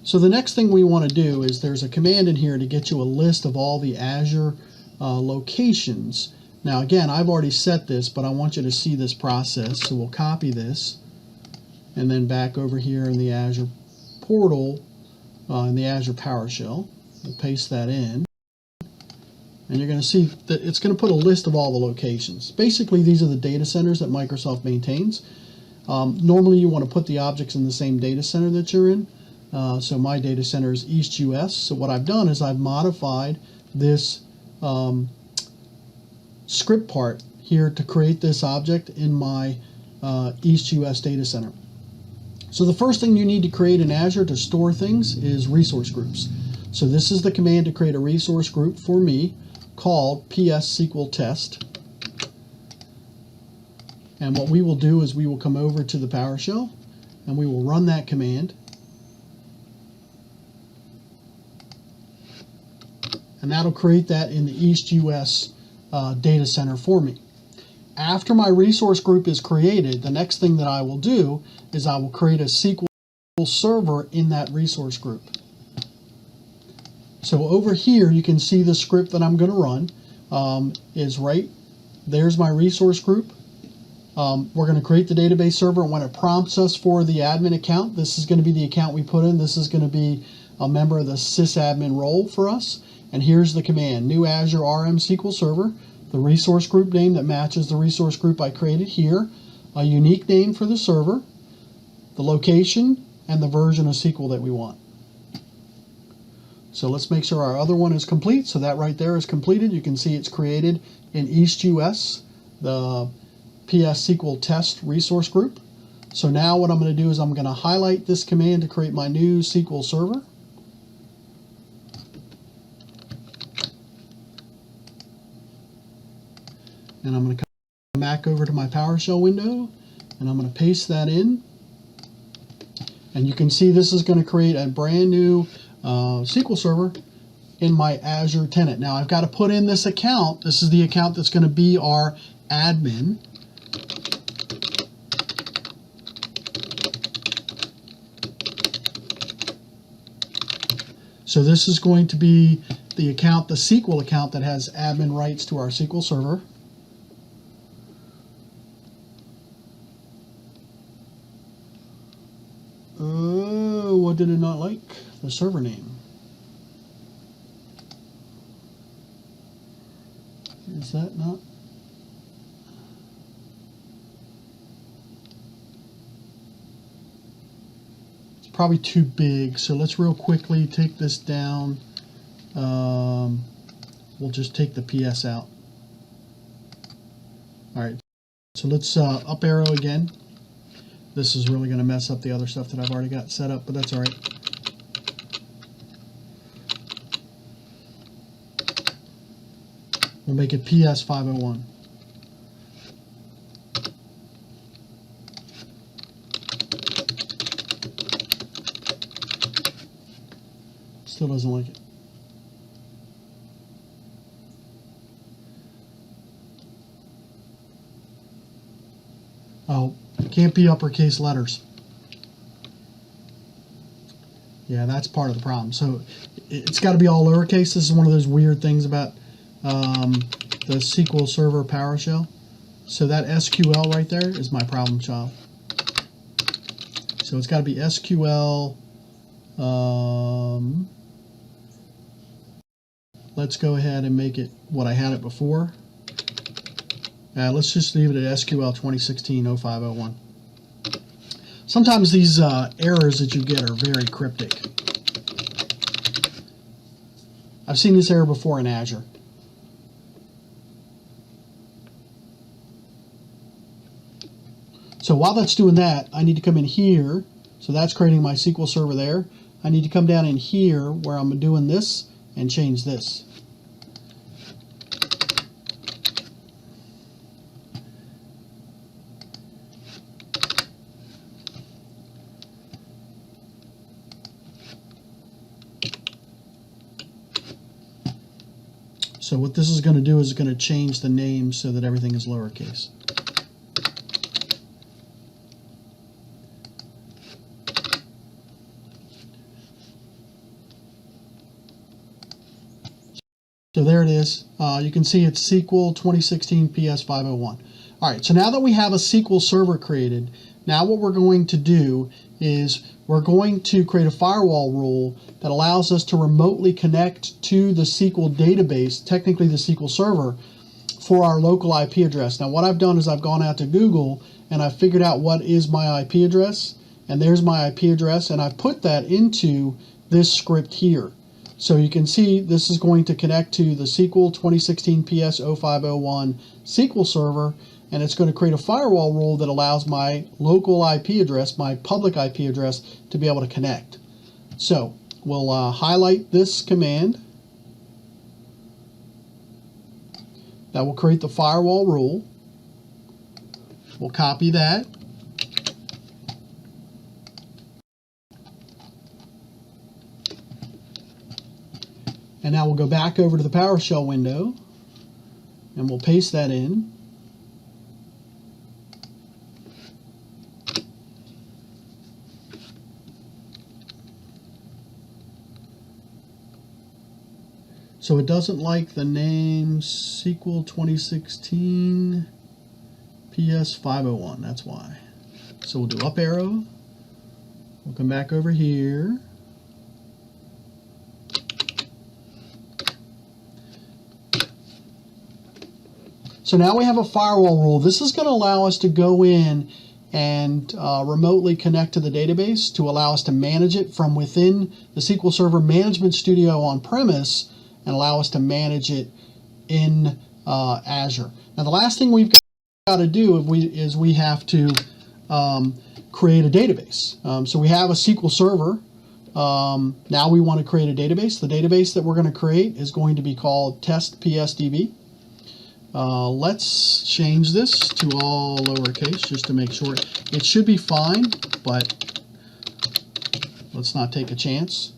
So the next thing we want to do is there's a command in here to get you a list of all the Azure locations. Now again, I've already set this, but I want you to see this process. So we'll copy this, and then back over here in the Azure portal, in the Azure PowerShell, we'll paste that in. And you're going to see that it's going to put a list of all the locations. Basically, these are the data centers that Microsoft maintains. Normally, you want to put the objects in the same data center that you're in. So my data center is East US. So what I've done is I've modified this script part here to create this object in my East US data center. So the first thing you need to create in Azure to store things is resource groups. So this is the command to create a resource group for me, called PS SQL test. And what we will do is we will come over to the PowerShell and we will run that command. And that'll create that in the East US data center for me. after my resource group is created, the next thing that I will do is I will create a SQL server in that resource group. So over here, you can see the script that I'm going to run is right. There's my resource group. We're going to create the database server, and when it prompts us for the admin account, this is going to be the account we put in. This is going to be a member of the sysadmin role for us. And here's the command: new Azure RM SQL Server, the resource group name that matches the resource group I created here, a unique name for the server, the location, and the version of SQL that we want. So let's make sure our other one is complete. So that right there is completed. You can see it's created in East US, the PS SQL test resource group. So now what I'm going to do is I'm going to highlight this command to create my new SQL server. And I'm going to come back over to my PowerShell window, and I'm going to paste that in. And you can see this is going to create a brand new SQL server in my Azure tenant. Now I've got to put in this account. This is the account that's going to be our admin. So this is going to be the account, the SQL account that has admin rights to our SQL server. What did it not like? The server name. Is that not? It's probably too big, so let's real quickly take this down. We'll just take the PS out. All right, so let's up arrow again. This is really going to mess up the other stuff that I've already got set up, but that's all right. We'll make it PS 501. Still doesn't like it. Oh, it can't be uppercase letters. Yeah, that's part of the problem. So it's got to be all lowercase. This is one of those weird things about the SQL Server PowerShell. So that SQL right there is my problem child. So it's got to be SQL. Let's go ahead and make it what I had it before. Let's just leave it at SQL 2016-0501. Sometimes these errors that you get are very cryptic. I've seen this error before in Azure. So while that's doing that, I need to come in here. So that's creating my SQL server there. I need to come down in here where I'm doing this and change this. So what this is going to do is it's going to change the name so that everything is lowercase. So there it is. You can see it's SQL 2016 PS 501. All right, so now that we have a SQL server created, now what we're going to do is we're going to create a firewall rule that allows us to remotely connect to the SQL database, technically the SQL server, for our local IP address. Now what I've done is I've gone out to Google and I've figured out what is my IP address, and there's my IP address, and I've put that into this script here. So you can see this is going to connect to the SQL 2016 PS 0501 SQL server, and it's going to create a firewall rule that allows my local IP address, my public IP address, to be able to connect. So we'll highlight this command. That will create the firewall rule. We'll copy that. And now we'll go back over to the PowerShell window and we'll paste that in. So it doesn't like the name SQL 2016 PS 501. That's why. So we'll do up arrow. We'll come back over here. So now we have a firewall rule. This is going to allow us to go in and remotely connect to the database to allow us to manage it from within the SQL Server Management Studio on premise and allow us to manage it in Azure. Now the last thing we've got to do is we have to create a database. So we have a SQL Server. Now we want to create a database. The database that we're going to create is going to be called test PSDB. Let's change this to all lowercase just to make sure. It should be fine, but let's not take a chance.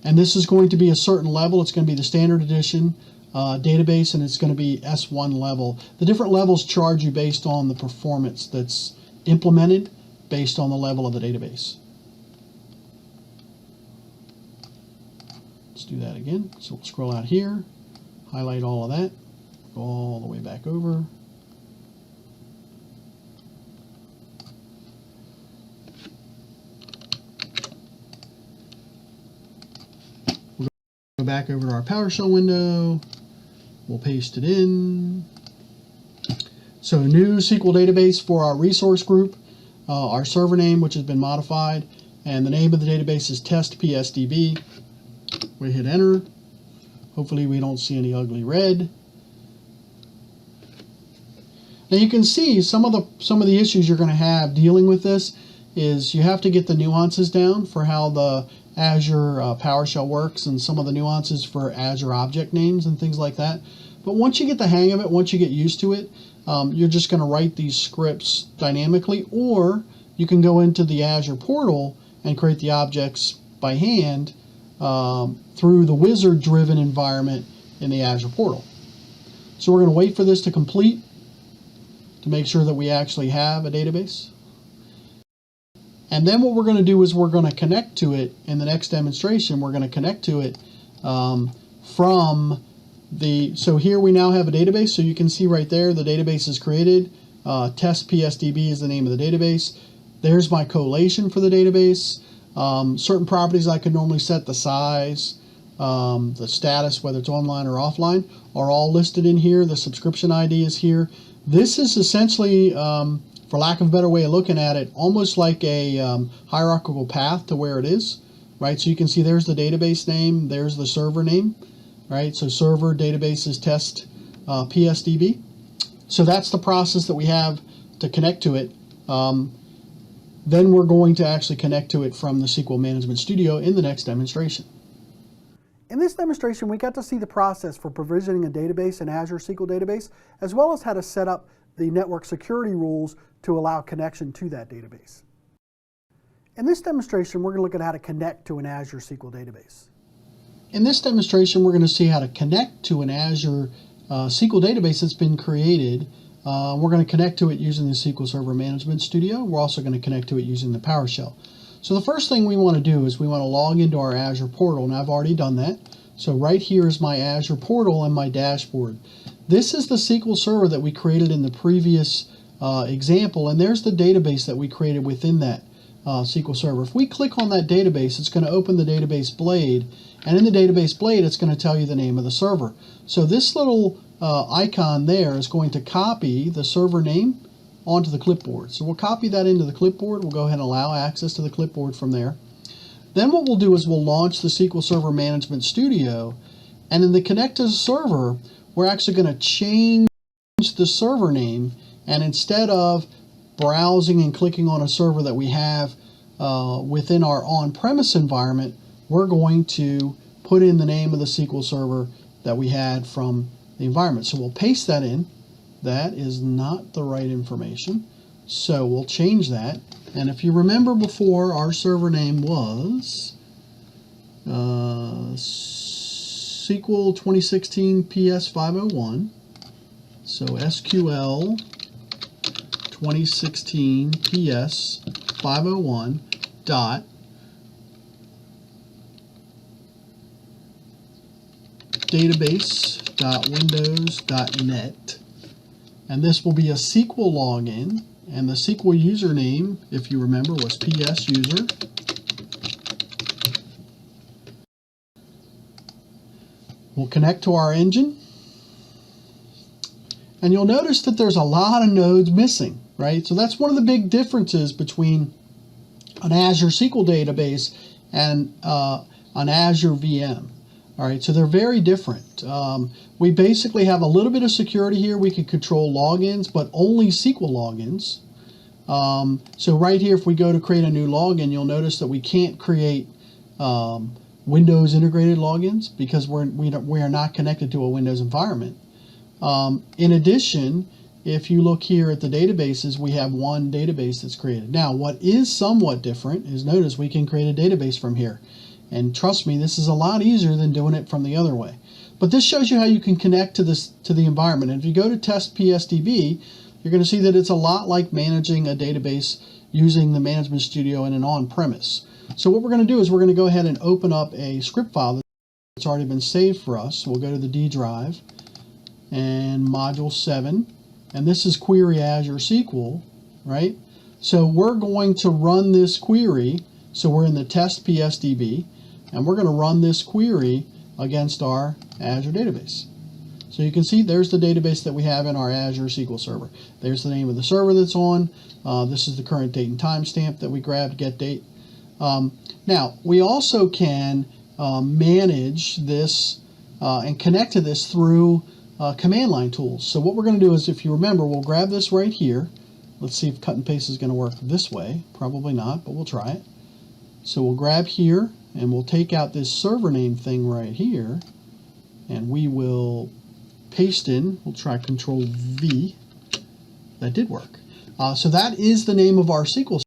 And this is going to be a certain level. It's going to be the standard edition database, and it's going to be S1 level. The different levels charge you based on the performance that's implemented based on the level of the database. Let's do that again. So we'll scroll out here, highlight all of that, go all the way back over. We'll go back over to our PowerShell window. We'll paste it in. So new SQL database for our resource group, our server name, which has been modified, and the name of the database is test PSDB. We hit enter. Hopefully we don't see any ugly red. Now you can see some of the issues you're going to have dealing with this is you have to get the nuances down for how the Azure PowerShell works and some of the nuances for Azure object names and things like that. But once you get the hang of it, once you get used to it, you're just going to write these scripts dynamically, or you can go into the Azure portal and create the objects by hand through the wizard-driven environment in the Azure portal. So we're going to wait for this to complete to make sure that we actually have a database. And then what we're going to do is we're going to connect to it in the next demonstration. We're going to connect to it from the, so here we now have a database. So you can see right there the database is created. Test PSDB is the name of the database. There's my collation for the database. Certain properties I could normally set, the size, the status, whether it's online or offline, are all listed in here. The subscription ID is here. This is essentially, for lack of a better way of looking at it, almost like a hierarchical path to where it is, right? So you can see there's the database name, there's the server name, right? So server database is test PSDB. So that's the process that we have to connect to it. Then we're going to actually connect to it from the SQL Management Studio in the next demonstration. In this demonstration, we got to see the process for provisioning a database in Azure SQL Database, as well as how to set up the network security rules to allow connection to that database. In this demonstration, we're going to look at how to connect to an Azure SQL Database. In this demonstration, we're going to see how to connect to an Azure SQL Database that's been created. We're going to connect to it using the SQL Server Management Studio. We're also going to connect to it using the PowerShell. So the first thing we want to do is we want to log into our Azure portal, and I've already done that. So right here is my Azure portal and my dashboard. This is the SQL Server that we created in the previous example, and there's the database that we created within that SQL Server. If we click on that database, it's going to open the database blade, and in the database blade, it's going to tell you the name of the server. So this little icon there is going to copy the server name onto the clipboard. So we'll copy that into the clipboard. We'll go ahead and allow access to the clipboard from there. Then what we'll do is we'll launch the SQL Server Management Studio, and in the connect to the server, we're actually going to change the server name, and instead of browsing and clicking on a server that we have within our on-premise environment, we're going to put in the name of the SQL Server that we had from the environment. So we'll paste that in. That is not the right information, so we'll change that. And if you remember before, our server name was SQL 2016 PS 501. So SQL 2016 PS 501 dot database.windows.net, and this will be a SQL login, and the SQL username, if you remember, was psuser. We'll connect to our engine, and you'll notice that there's a lot of nodes missing, right? So that's one of the big differences between an Azure SQL database and an Azure VM. All right, so they're very different. We basically have a little bit of security here. We can control logins, but only SQL logins. So right here, if we go to create a new login, you'll notice that we can't create Windows integrated logins because we are not connected to a Windows environment. In addition, if you look here at the databases, we have one database that's created. Now, what is somewhat different is, notice we can create a database from here. And trust me, this is a lot easier than doing it from the other way. But this shows you how you can connect to the environment. And if you go to test PSDB, you're going to see that it's a lot like managing a database using the Management Studio in an on-premise. So what we're going to do is we're going to go ahead and open up a script file that's already been saved for us. So we'll go to the D drive and module 7. And this is query Azure SQL, right? So we're going to run this query. So we're in the test PSDB, and we're going to run this query against our Azure database. So you can see there's the database that we have in our Azure SQL Server. There's the name of the server that's on. This is the current date and time stamp that we grabbed, get date. Now, we also can manage this and connect to this through command line tools. So what we're going to do is, if you remember, we'll grab this right here. Let's see if cut and paste is going to work this way. Probably not, but we'll try it. So we'll grab here, and we'll take out this server name thing right here, and we will paste in. We'll try Control V. That did work. So that is the name of our SQL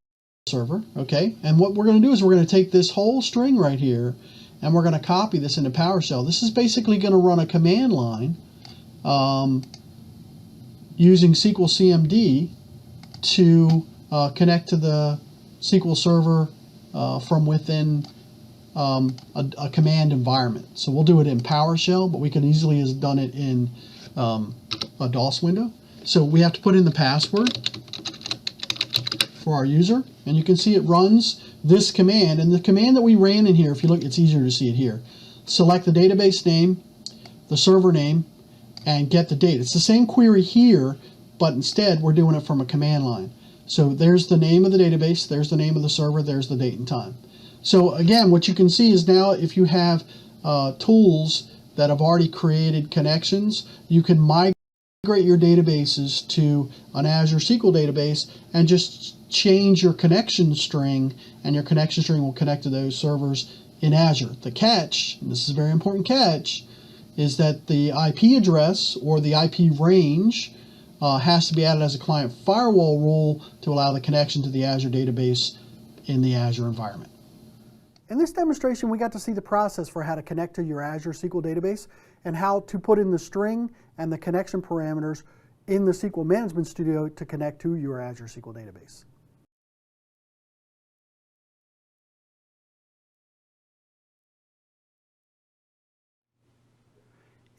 server, okay? And what we're going to do is we're going to take this whole string right here, and we're going to copy this into PowerShell. This is basically going to run a command line using SQL CMD to connect to the SQL Server from within a command environment. So we'll do it in PowerShell, but we could easily have done it in a DOS window. So we have to put in the password for our user, and you can see it runs this command. And the command that we ran in here, if you look, it's easier to see it here. Select the database name, the server name, and get the date. It's the same query here, but instead we're doing it from a command line. So there's the name of the database, there's the name of the server, there's the date and time. So again, what you can see is now if you have tools that have already created connections, you can migrate your databases to an Azure SQL database and just change your connection string, and your connection string will connect to those servers in Azure. The catch, and this is a very important catch, is that the IP address or the IP range has to be added as a client firewall rule to allow the connection to the Azure database in the Azure environment. In this demonstration, we got to see the process for how to connect to your Azure SQL database and how to put in the string and the connection parameters in the SQL Management Studio to connect to your Azure SQL database.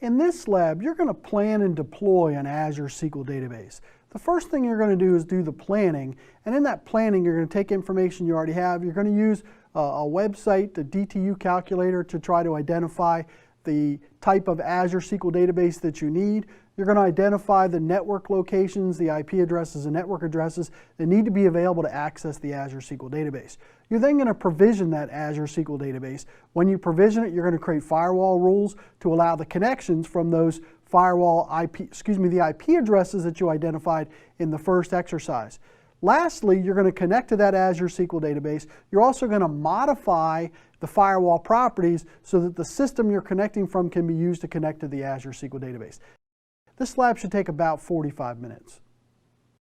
In this lab, you're going to plan and deploy an Azure SQL database. The first thing you're going to do is do the planning, and in that planning you're going to take information you already have. You're going to use a website, the DTU calculator, to try to identify the type of Azure SQL database that you need. You're going to identify the network locations, the IP addresses and network addresses that need to be available to access the Azure SQL database. You're then going to provision that Azure SQL database. When you provision it, you're going to create firewall rules to allow the connections from those firewall the IP addresses that you identified in the first exercise. Lastly, you're going to connect to that Azure SQL database. You're also going to modify the firewall properties so that the system you're connecting from can be used to connect to the Azure SQL database. This lab should take about 45 minutes.